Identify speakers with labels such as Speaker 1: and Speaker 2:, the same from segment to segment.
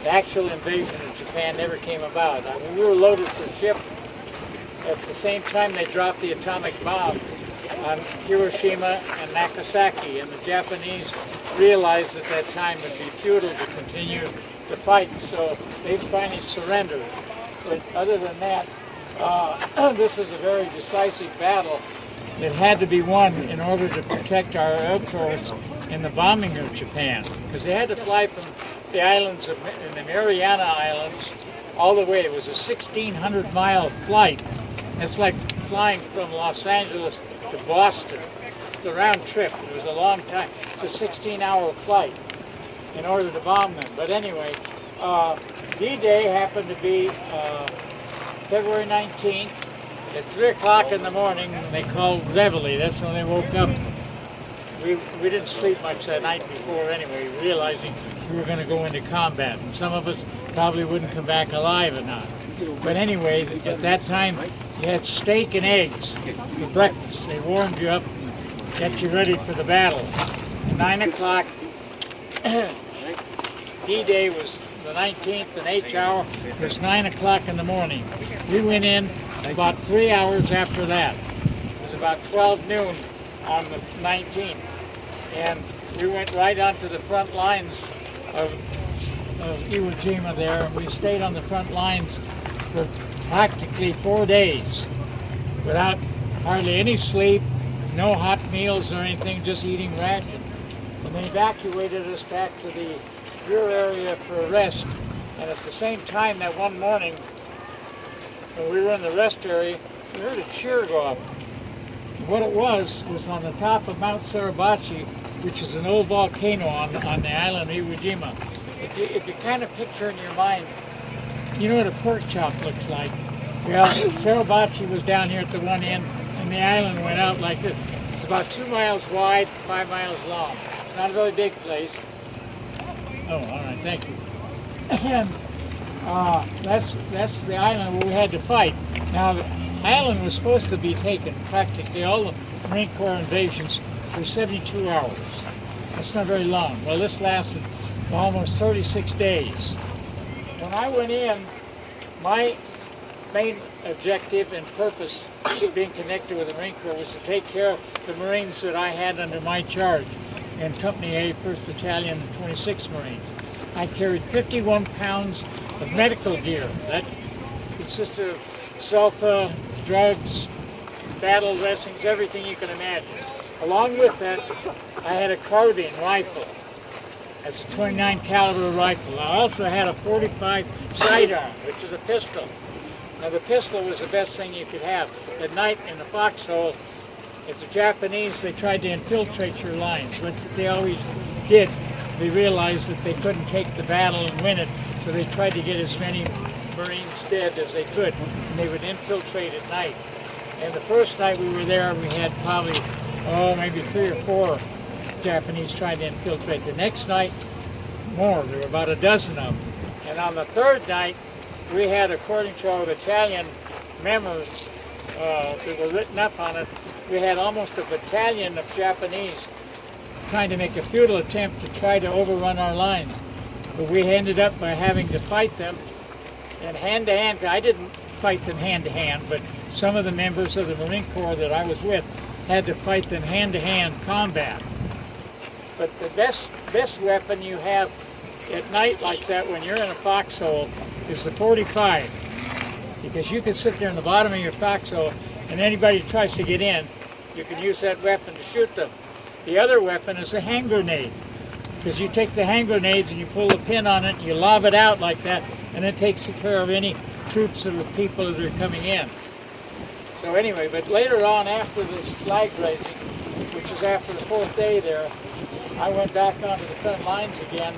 Speaker 1: the actual invasion of Japan never came about. I mean, we were loaded for ship. At the same time, they dropped the atomic bomb on Hiroshima and Nagasaki, and the Japanese realized at that time it would be futile to continue the fight, so they finally surrendered. But other than that, this is a very decisive battle that had to be won in order to protect our air force in the bombing of Japan, because they had to fly from the islands of in the Murrieta Islands all the way. It was a 1,600-mile flight. It's like flying from Los Angeles to Boston. It's a round trip. It was a long time. It's a 16-hour flight in order to bomb them. But anyway, D-Day happened to be February 19th at 3 o'clock in the morning. They called Reveille. That's when they woke up. We didn't sleep much that night before anyway, realizing we were going to go into combat. And some of us probably wouldn't come back alive or not. But anyway, at that time, you had steak and eggs for breakfast. They warmed you up and get you ready for the battle. At 9 o'clock, D-Day was the 19th, and H hour was 9 o'clock in the morning. We went in about 3 hours after that. It was about 12 noon on the 19th. And we went right onto the front lines of Iwo Jima there, and we stayed on the front lines for practically 4 days without hardly any sleep, no hot meals or anything, just eating ration. And they evacuated us back to the rear area for a rest. And at the same time, that one morning, when we were in the rest area, we heard a cheer go up. And what it was on the top of Mount Suribachi, which is an old volcano on the island of Iwo Jima. If you kind of picture in your mind, you know what a pork chop looks like. Well, Suribachi was down here at the one end, and the island went out like this. It's about 2 miles wide, 5 miles long. It's not a very big place. Oh, all right, thank you. And that's the island where we had to fight. Now, the island was supposed to be taken, practically all the Marine Corps invasions were 72 hours. That's not very long. Well, this lasted for almost 36 days. When I went in, my main objective and purpose of being connected with the Marine Corps was to take care of the Marines that I had under my charge in Company A, 1st Battalion, 26th Marines. I carried 51 pounds of medical gear. That consisted of sulfa, drugs, battle dressings, everything you can imagine. Along with that, I had a carbine rifle. That's a 29 caliber rifle. I also had a 45 sidearm, which is a pistol. Now the pistol was the best thing you could have. At night in the foxhole, if the Japanese, they tried to infiltrate your lines, which they always did. They realized that they couldn't take the battle and win it, so they tried to get as many Marines dead as they could, and they would infiltrate at night. And the first night we were there, we had probably, maybe 3 or 4 Japanese trying to infiltrate. The next night, more. There were about a dozen of them. And on the third night, we had, according to our battalion memos that were written up on it, we had almost a battalion of Japanese trying to make a futile attempt to try to overrun our lines. But we ended up by having to fight them in hand-to-hand. I didn't fight them hand-to-hand, but some of the members of the Marine Corps that I was with had to fight them hand-to-hand combat. But the best weapon you have at night like that when you're in a foxhole is the 45. Because you can sit there in the bottom of your foxhole and anybody who tries to get in, you can use that weapon to shoot them. The other weapon is a hand grenade. Because you take the hand grenades and you pull the pin on it and you lob it out like that, and it takes care of any troops or the people that are coming in. So anyway, but later on after this flag raising, which is after the 4th day there, I went back onto the front lines again,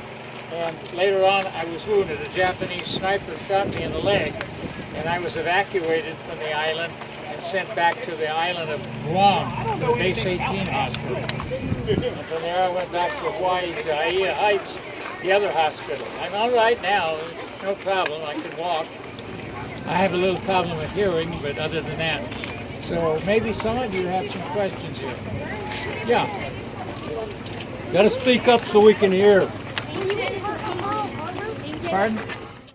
Speaker 1: and later on I was wounded. A Japanese sniper shot me in the leg, and I was evacuated from the island and sent back to the island of Guam, to the Base 18 hospital. And from there I went back to Hawaii, to Aiea Heights, the other hospital. I'm all right now, no problem, I can walk. I have a little problem with hearing, but other than that. So maybe some of you have some questions here. Yeah.
Speaker 2: Got to speak up so we can hear.
Speaker 1: Pardon?